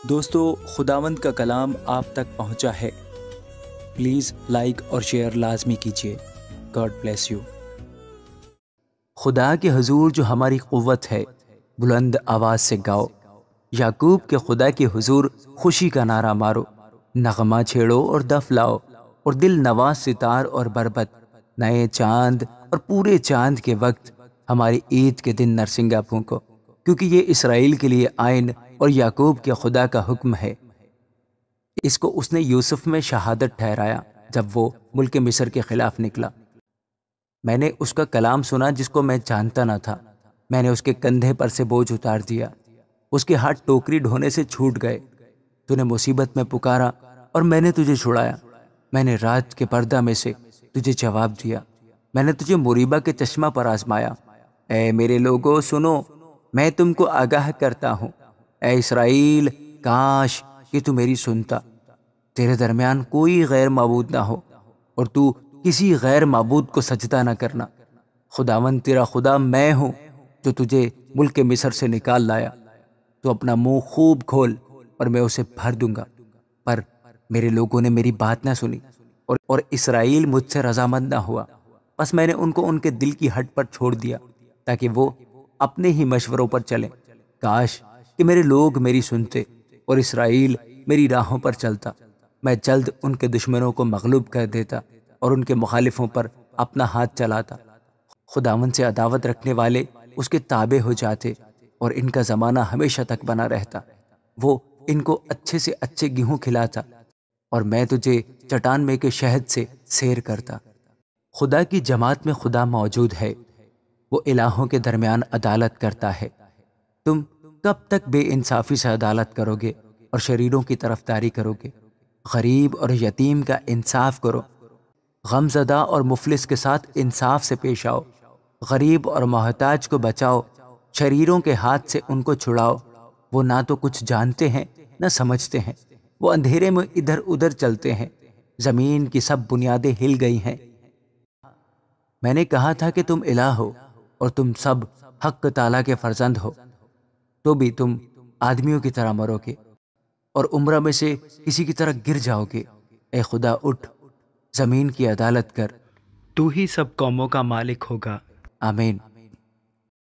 دوستو، خداوند کا کلام آپ تک پہنچا ہے۔ پلیز لائک اور شیئر لازمی کیجیے۔ God bless you. خدا کے حضور جو ہماری قوت ہے، بلند آواز سے گاؤ۔ یعقوب کے خدا کے حضور خوشی کا نعرہ مارو، نغمہ چھیڑو اور دف لاؤ، اور دل نواز ستار اور بربت، نئے چاند اور پورے چاند کے وقت ہماری عید کے دن نرسنگا پھونکو، کیونکہ یہ اسرائیل کے لیے آئین اور یعقوب کے خدا کا حکم ہے۔ اس کو اس نے یوسف میں شہادت ٹھہرایا جب وہ ملک مصر کے خلاف نکلا۔ میں نے اس کا کلام سنا جس کو میں جانتا نہ تھا۔ میں نے اس کے کندھے پر سے بوجھ اتار دیا، اس کے ہاتھ ٹوکری ڈھونے سے چھوٹ گئے۔ تو نے مصیبت میں پکارا اور میں نے تجھے چھڑایا۔ میں نے رات کے پردہ میں سے تجھے جواب دیا۔ میں نے تجھے مریبہ کے چشمہ پر آزمایا۔ اے میرے لوگو سنو، میں تم کو آگاہ کرتا ہوں۔ اے اسرائیل، کاش کہ تو میری سنتا۔ تیرے درمیان کوئی غیر معبود نہ ہو، اور تو کسی غیر معبود کو سجدہ نہ کرنا۔ خداوند تیرا خدا میں ہوں جو تجھے ملک مصر سے نکال لایا۔ تو اپنا منہ خوب کھول اور میں اسے بھر دوں گا۔ پر میرے لوگوں نے میری بات نہ سنی، اور اسرائیل مجھ سے رضامند نہ ہوا۔ بس میں نے ان کو ان کے دل کی ہٹ پر چھوڑ دیا تاکہ وہ اپنے ہی مشوروں پر چلیں۔ کاش کہ میرے لوگ میری سنتے اور اسرائیل میری راہوں پر چلتا۔ میں جلد ان کے دشمنوں کو مغلوب کر دیتا اور ان کے مخالفوں پر اپنا ہاتھ چلاتا۔ خداوند سے عداوت رکھنے والے اس کے تابع ہو جاتے، اور ان کا زمانہ ہمیشہ تک بنا رہتا۔ وہ ان کو اچھے سے اچھے گیہوں کھلاتا، اور میں تجھے چٹان میں کے شہد سے سیر کرتا۔ خدا کی جماعت میں خدا موجود ہے، وہ الہوں کے درمیان عدالت کرتا ہے۔ تم کب تک بے انصافی سے عدالت کرو گے اور شریروں کی طرفداری کرو گے؟ غریب اور یتیم کا انصاف کرو، غم زدہ اور مفلس کے ساتھ انصاف سے پیش آؤ۔ غریب اور محتاج کو بچاؤ، شریروں کے ہاتھ سے ان کو چھڑاؤ۔ وہ نہ تو کچھ جانتے ہیں نہ سمجھتے ہیں، وہ اندھیرے میں ادھر ادھر چلتے ہیں۔ زمین کی سب بنیادیں ہل گئی ہیں۔ میں نے کہا تھا کہ تم الہ ہو اور تم سب حق تعالیٰ کے فرزند ہو، تو بھی تم آدمیوں کی طرح مرو گے اور عمرہ میں سے کسی کی طرح گر جاؤ گے۔ اے خدا اٹھ، زمین کی عدالت کر، تو ہی سب قوموں کا مالک ہوگا۔ آمین۔